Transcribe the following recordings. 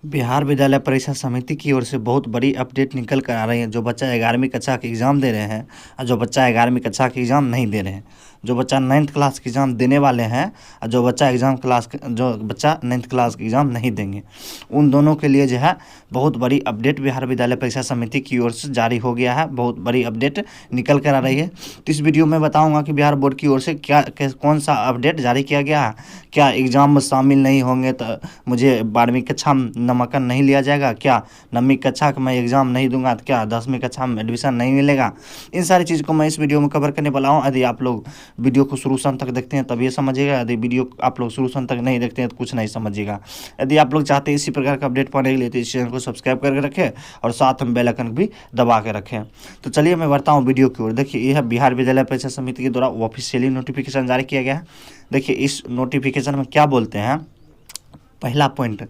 बिहार विद्यालय परीक्षा समिति की ओर से बहुत बड़ी अपडेट निकल कर आ रही है। जो बच्चा 11वीं कक्षा के एग्ज़ाम दे रहे हैं और जो बच्चा 11वीं कक्षा के एग्ज़ाम नहीं दे रहे हैं, जो बच्चा 9th क्लास के एग्ज़ाम देने वाले हैं और जो बच्चा 9th क्लास के एग्ज़ाम नहीं देंगे, उन दोनों के लिए जो है बहुत बड़ी अपडेट बिहार विद्यालय परीक्षा समिति की ओर से जारी हो गया है। बहुत बड़ी अपडेट निकल कर आ रही है। तो इस वीडियो में बताऊँगा कि बिहार बोर्ड की ओर से कौन सा अपडेट जारी किया गया है। क्या एग्ज़ाम में शामिल नहीं होंगे तो मुझे 12वीं कक्षा में नामांकन नहीं लिया जाएगा? क्या 9वीं कक्षा का मैं एग्ज़ाम नहीं दूंगा तो क्या 10वीं कक्षा में एडमिशन नहीं मिलेगा? इन सारी चीज़ को मैं इस वीडियो में कवर करने वाला हूँ। यदि आप लोग वीडियो को शुरू से अंत तक देखते हैं तब ये समझिएगा। यदि वीडियो आप लोग शुरू से अंत तक नहीं देखते हैं तो कुछ नहीं समझिएगा। यदि आप लोग चाहते हैं इसी प्रकार का अपडेट पाने के लिए तो इस चैनल को सब्सक्राइब करके रखें और साथ में बेल आइकन भी दबा के रखें। तो चलिए मैं बढ़ता हूँ वीडियो की ओर। देखिए, यह बिहार विद्यालय परीक्षा समिति के द्वारा ऑफिशियली नोटिफिकेशन जारी किया गया है। देखिए, इस नोटिफिकेशन में क्या बोलते हैं। पहला पॉइंट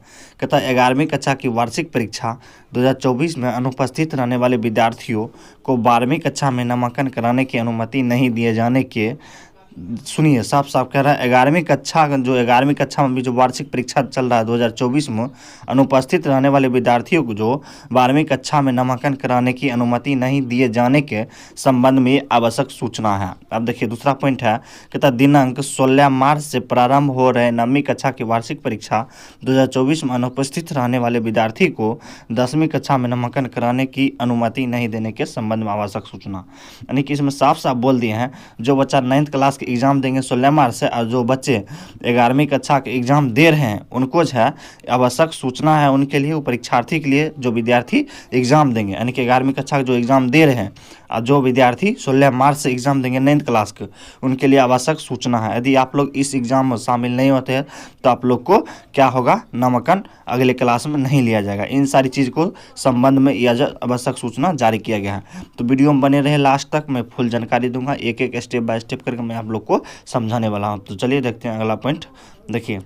कहता है 11वीं कक्षा की वार्षिक परीक्षा 2024 में अनुपस्थित रहने वाले विद्यार्थियों को 12वीं कक्षा में नामांकन कराने की अनुमति नहीं दिए जाने के, सुनिए साफ साफ कह रहा है, 11वीं कक्षा में भी जो वार्षिक परीक्षा चल रहा है 2024 में, अनुपस्थित रहने वाले विद्यार्थियों को जो 12वीं कक्षा में नामांकन कराने की अनुमति नहीं दिए जाने के संबंध में आवश्यक सूचना है। अब देखिए दूसरा पॉइंट है, कहता दिनांक 16 मार्च से प्रारंभ हो रहे 9वीं कक्षा की वार्षिक परीक्षा 2024 में अनुपस्थित रहने वाले विद्यार्थी को 10वीं कक्षा में नामांकन कराने की अनुमति नहीं देने के संबंध में आवश्यक सूचना। यानी कि इसमें साफ साफ बोल दिए हैं, जो बच्चा 9th क्लास के एग्ज़ाम देंगे 16 मार्च से और जो बच्चे 11वीं कक्षा के एग्ज़ाम दे रहे हैं उनको जो है आवश्यक सूचना है उनके लिए, वो परीक्षार्थी के लिए जो विद्यार्थी एग्ज़ाम देंगे, यानी कि 11वीं कक्षा के जो एग्ज़ाम दे रहे हैं और जो विद्यार्थी 16 मार्च से एग्ज़ाम देंगे 9th क्लास के, उनके लिए आवश्यक सूचना है। यदि आप लोग इस एग्ज़ाम में शामिल नहीं होते हैं तो आप लोग को क्या होगा, नामांकन अगले क्लास में नहीं लिया जाएगा। इन सारी चीज़ को संबंध में यह आवश्यक सूचना जारी किया गया है। तो वीडियो में बने रहे लास्ट तक, मैं फुल जानकारी दूंगा, एक एक स्टेप बाय स्टेप करके मैं आप लोग को समझाने वाला हूँ। तो चलिए देखते हैं अगला पॉइंट। देखिए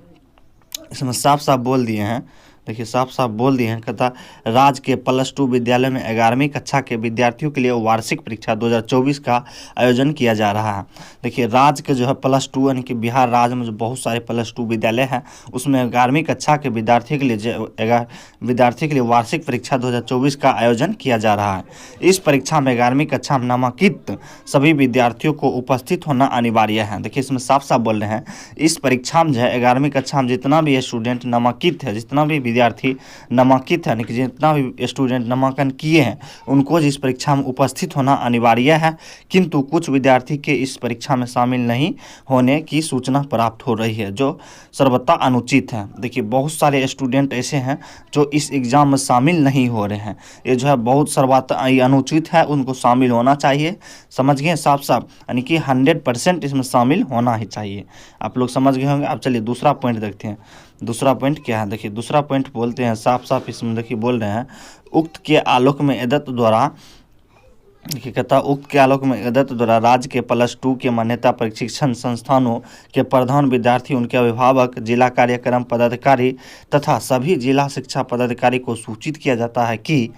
इसमें साफ साफ बोल दिए हैं, देखिए साफ साफ बोल दिए हैं, कहता राज्य के +2 विद्यालय में 11वीं कक्षा के विद्यार्थियों के लिए वार्षिक परीक्षा 2024 का आयोजन किया जा रहा है। देखिए राज्य के जो है +2 यानी कि बिहार राज्य में जो बहुत सारे +2 विद्यालय हैं उसमें 11वीं कक्षा के विद्यार्थी के लिए वार्षिक परीक्षा 2024 का आयोजन किया जा रहा है। इस परीक्षा में 11वीं कक्षा में नामांकित सभी विद्यार्थियों को उपस्थित होना अनिवार्य है। देखिए इसमें साफ साफ बोल रहे हैं, इस परीक्षा में जो है 11वीं कक्षा में जितना भी स्टूडेंट नामांकित है, जितना भी विद्यार्थी नामांकित है, यानी कि जितना भी स्टूडेंट नामांकन किए हैं उनको इस परीक्षा में उपस्थित होना अनिवार्य है। किंतु कुछ विद्यार्थी के इस परीक्षा में शामिल नहीं होने की सूचना प्राप्त हो रही है, जो सर्वथा अनुचित है। देखिए बहुत सारे स्टूडेंट ऐसे हैं जो इस एग्ज़ाम में शामिल नहीं हो रहे हैं, ये जो है बहुत सर्वथा अनुचित है, उनको शामिल होना चाहिए। समझ गए साफ साफ, यानी कि 100% इसमें शामिल होना ही चाहिए। आप लोग समझ गए होंगे। अब चलिए दूसरा पॉइंट देखते हैं। दूसरा पॉइंट क्या है, देखिए दूसरा पॉइंट बोलते हैं साफ साफ, इसमें देखिए बोल रहे हैं, उक्त के आलोक में एदत द्वारा, देखिए कहता उक्त के आलोक में एदत द्वारा राज्य के +2 के मान्यता प्रशिक्षण संस्थानों के प्रधान विद्यार्थी, उनके अभिभावक, जिला कार्यक्रम पदाधिकारी तथा सभी जिला शिक्षा पदाधिकारी को सूचित किया जाता है कि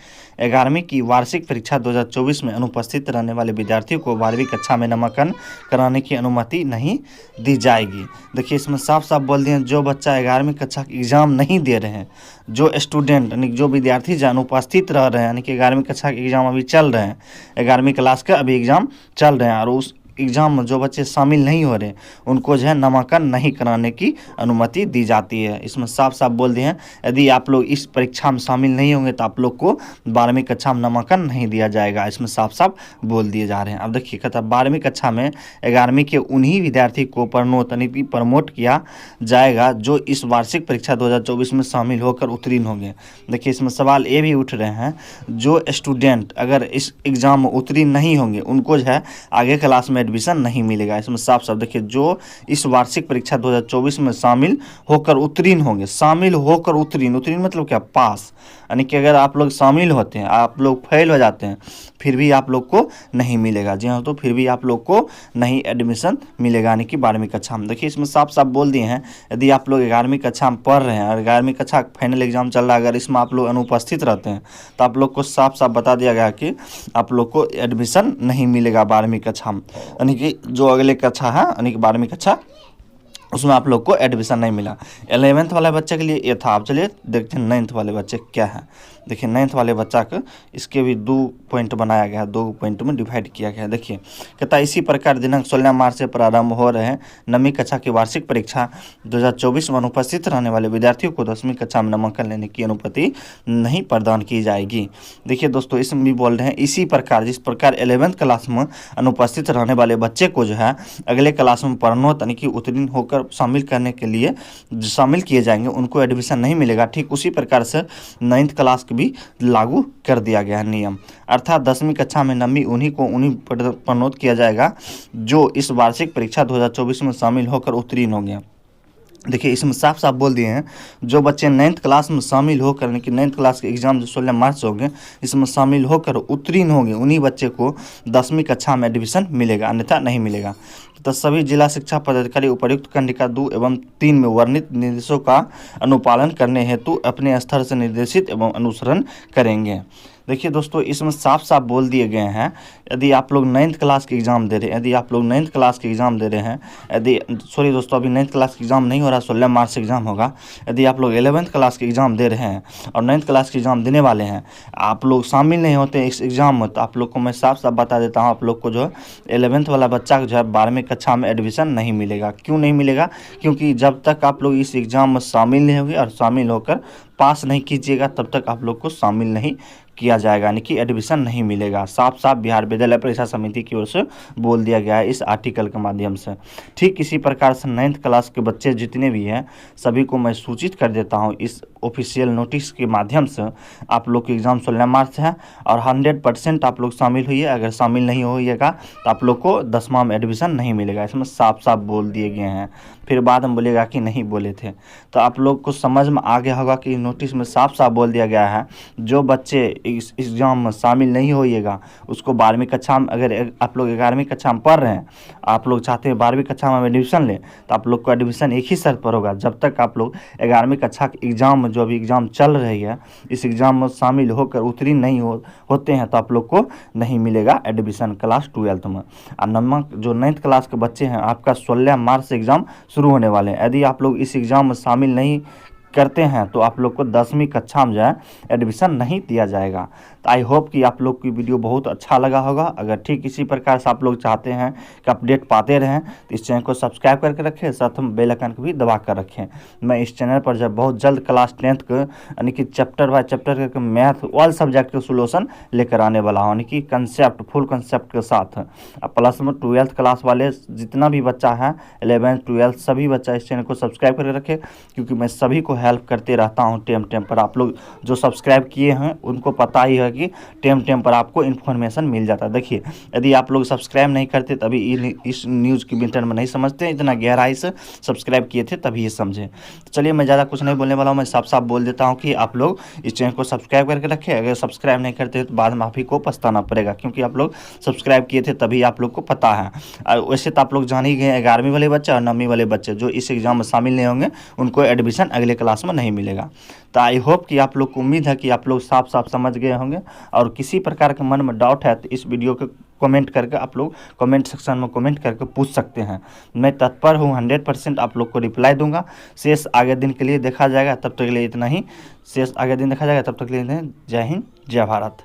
11वीं की वार्षिक परीक्षा 2024 में अनुपस्थित रहने वाले विद्यार्थियों को 12वीं कक्षा में नामांकन कराने की अनुमति नहीं दी जाएगी। देखिए इसमें साफ साफ बोल दिए, जो बच्चा 11वीं कक्षा के एग्ज़ाम नहीं दे रहे हैं, जो स्टूडेंट यानी जो विद्यार्थी जो अनुपस्थित रह रहे हैं, यानी कि 11वीं कक्षा के एग्ज़ाम अभी चल रहे हैं, 11वीं क्लास का अभी एग्ज़ाम चल रहे हैं और उस एग्ज़ाम में जो बच्चे शामिल नहीं हो रहे उनको जो है नामांकन नहीं कराने की अनुमति दी जाती है। इसमें साफ साफ बोल दिए हैं, यदि आप लोग इस परीक्षा में शामिल नहीं होंगे तो आप लोग को 12वीं कक्षा में नामांकन नहीं दिया जाएगा। इसमें साफ साफ बोल दिए जा रहे हैं। अब देखिए कहता 12वीं कक्षा में 11वीं के उन्हीं विद्यार्थी को प्रमोट किया जाएगा जो इस वार्षिक परीक्षा 2024 में शामिल होकर उत्तीर्ण होंगे। देखिए इसमें सवाल ये भी उठ रहे हैं, जो स्टूडेंट अगर इस एग्ज़ाम में उत्तीर्ण नहीं होंगे उनको जो है आगे क्लास में एडमिशन नहीं मिलेगा। इसमें साफ साफ देखिए, जो इस वार्षिक परीक्षा 2024 में शामिल होकर उत्तीर्ण होंगे, शामिल होकर उत्तीर्ण मतलब क्या, पास, यानी कि अगर आप लोग शामिल होते हैं, आप लोग फेल हो जाते हैं, फिर भी आप लोग को नहीं मिलेगा। जी हाँ, तो फिर भी आप लोग को नहीं एडमिशन मिलेगा, यानी कि 12वीं कक्षा में। देखिए इसमें साफ साफ बोल दिए हैं, यदि आप लोग 11वीं कक्षा में पढ़ रहे हैं और 11वीं कक्षा का फाइनल एग्जाम चल रहा है, अगर इसमें आप लोग अनुपस्थित रहते हैं तो आप लोग को साफ साफ बता दिया गया कि आप लोग को एडमिशन नहीं मिलेगा 12वीं कक्षा में, यानी कि जो अगले कक्षा है, यानी कि 12वीं कक्षा उसमें आप लोग को एडमिशन नहीं मिला। 11th वाले बच्चे के लिए ये था। आप चलिए देखते हैं 9th वाले बच्चे क्या है। देखिए 9th वाले बच्चा को इसके भी 2 पॉइंट बनाया गया है, 2 पॉइंट में डिवाइड किया गया है। देखिए कहता है इसी प्रकार दिनांक 16 मार्च से प्रारंभ हो रहे हैं 9वीं कक्षा की वार्षिक परीक्षा 2024 में अनुपस्थित रहने वाले विद्यार्थियों को 10वीं कक्षा में नामांकन लेने की अनुमति नहीं प्रदान की जाएगी। देखिए दोस्तों इसमें भी बोल रहे हैं इसी प्रकार जिस प्रकार 11th क्लास में अनुपस्थित रहने वाले बच्चे को जो है अगले क्लास में पढ़नोत यानी कि उत्तीर्ण होकर शामिल करने के लिए शामिल किए जाएंगे, उनको एडमिशन नहीं मिलेगा। ठीक उसी प्रकार से 9th क्लास भी लागू कर दिया गया है नियम। अर्थात 10वीं कक्षा में 9वीं उन्हीं प्रणोत किया जाएगा जो इस वार्षिक परीक्षा 2024 में शामिल होकर उत्तीर्ण हो गया। देखिए इसमें साफ साफ बोल दिए हैं जो बच्चे 9th क्लास में शामिल होकर यानी कि 9th क्लास के एग्जाम जो 16 मार्च से होंगे इसमें शामिल होकर उत्तीर्ण होंगे उन्हीं बच्चे को 10वीं कक्षा में एडमिशन मिलेगा, अन्यथा नहीं मिलेगा। तो सभी जिला शिक्षा पदाधिकारी उपर्युक्त कंडिका 2 एवं 3 में वर्णित निर्देशों का अनुपालन करने हेतु अपने स्तर से निर्देशित एवं अनुसरण करेंगे। देखिए दोस्तों इसमें साफ साफ बोल दिए गए हैं यदि आप लोग 9th क्लास के एग्ज़ाम दे रहे हैं, यदि आप लोग 9th क्लास के एग्ज़ाम दे रहे हैं, यदि सॉरी दोस्तों अभी 9th क्लास के एग्ज़ाम नहीं हो रहा, 16 मार्च से एग्ज़ाम होगा। यदि आप लोग 11th क्लास के एग्ज़ाम दे रहे हैं और 9th क्लास के एग्ज़ाम देने वाले हैं, आप लोग शामिल नहीं होते इस एग्ज़ाम में, तो आप लोग को मैं साफ साफ बता देता हूँ आप लोग को जो 11th वाला बच्चा जो है 12वीं कक्षा में एडमिशन नहीं मिलेगा। क्यों नहीं मिलेगा? क्योंकि जब तक आप लोग इस एग्ज़ाम में शामिल नहीं होंगे और शामिल होकर पास नहीं कीजिएगा तब तक आप लोग को शामिल नहीं किया जाएगा, यानी कि एडमिशन नहीं मिलेगा। साफ साफ बिहार विद्यालय परीक्षा समिति की ओर से बोल दिया गया है इस आर्टिकल के माध्यम से। ठीक इसी प्रकार से 9th क्लास के बच्चे जितने भी हैं सभी को मैं सूचित कर देता हूं इस ऑफिशियल नोटिस के माध्यम से। आप लोग के एग्ज़ाम 16 मार्च है और 100% आप लोग शामिल होइए। अगर शामिल नहीं होइएगा तो आप लोग को 10वां में एडमिशन नहीं मिलेगा। इसमें साफ साफ बोल दिए गए हैं, फिर बाद में बोलेगा कि नहीं बोले थे। तो आप लोग को समझ में आ गया होगा कि नोटिस में साफ साफ बोल दिया गया है जो बच्चे इस एग्ज़ाम में शामिल नहीं होइएगा उसको 12वीं कक्षा में, अगर आप लोग 11वीं कक्षा में पढ़ रहे हैं, आप लोग चाहते हैं 12वीं कक्षा में एडमिशन लें, तो आप लोग को एडमिशन एक ही शर्त पर होगा, जब तक आप लोग 11वीं कक्षा के एग्ज़ाम में जो अभी एग्ज़ाम चल रही है इस एग्ज़ाम में शामिल होकर उत्तीर्ण नहीं होते हैं तो आप लोग को नहीं मिलेगा एडमिशन क्लास 12th में। और नंबर जो 9th क्लास के बच्चे हैं आपका 16 मार्च से एग्ज़ाम शुरू होने वाले हैं। यदि आप लोग इस एग्ज़ाम में शामिल नहीं करते हैं तो आप लोग को 10वीं कक्षा में जो है एडमिशन नहीं दिया जाएगा। तो आई होप कि आप लोग की वीडियो बहुत अच्छा लगा होगा। अगर ठीक इसी प्रकार से आप लोग चाहते हैं कि अपडेट पाते रहें तो इस चैनल को सब्सक्राइब करके रखें, साथ में बेल आइकन को भी दबा कर रखें। मैं इस चैनल पर जब बहुत जल्द क्लास 10th के यानी कि चैप्टर बाय चैप्टर करके मैथ ऑल सब्जेक्ट के सोल्यूशन लेकर आने वाला हूँ, यानी कि कंसेप्ट फुल कंसेप्ट के साथ। प्लस में 12th क्लास वाले जितना भी बच्चा है 11th 12th सभी बच्चा इस चैनल को सब्सक्राइब करके रखें, क्योंकि मैं सभी को हेल्प करते रहता हूं टाइम पर। आप लोग जो सब्सक्राइब किए हैं उनको पता ही है कि टाइम पर आपको इन्फॉर्मेशन मिल जाता है। देखिए यदि आप लोग सब्सक्राइब नहीं करते तभी इस न्यूज़ की विंटर में नहीं समझते, इतना गहराई से सब्सक्राइब किए थे तभी ये समझे। तो चलिए मैं ज़्यादा कुछ नहीं बोलने वाला हूँ, मैं साफ साफ बोल देता हूँ कि आप लोग इस चैनल को सब्सक्राइब करके रखें। अगर सब्सक्राइब नहीं करते तो बाद में आप ही को पछताना पड़ेगा, क्योंकि आप लोग सब्सक्राइब किए थे तभी आप लोग को पता है। और वैसे तो आप लोग जान ही गए 11वीं वाले बच्चे और 9वीं वाले बच्चे जो इस एग्ज़ाम में शामिल नहीं होंगे उनको एडमिशन अगले क्लास में नहीं मिलेगा। तो आई होप कि आप लोग को उम्मीद है कि आप लोग साफ साफ समझ गए होंगे। और किसी प्रकार के मन में डाउट है तो इस वीडियो को कमेंट करके आप लोग कमेंट सेक्शन में कमेंट करके पूछ सकते हैं। मैं तत्पर हूँ, 100% आप लोग को रिप्लाई दूंगा। शेष आगे दिन के लिए देखा जाएगा, तब तक के लिए इतना ही। शेष आगे दिन देखा जाएगा, तब तक के लिए जय हिंद जय भारत।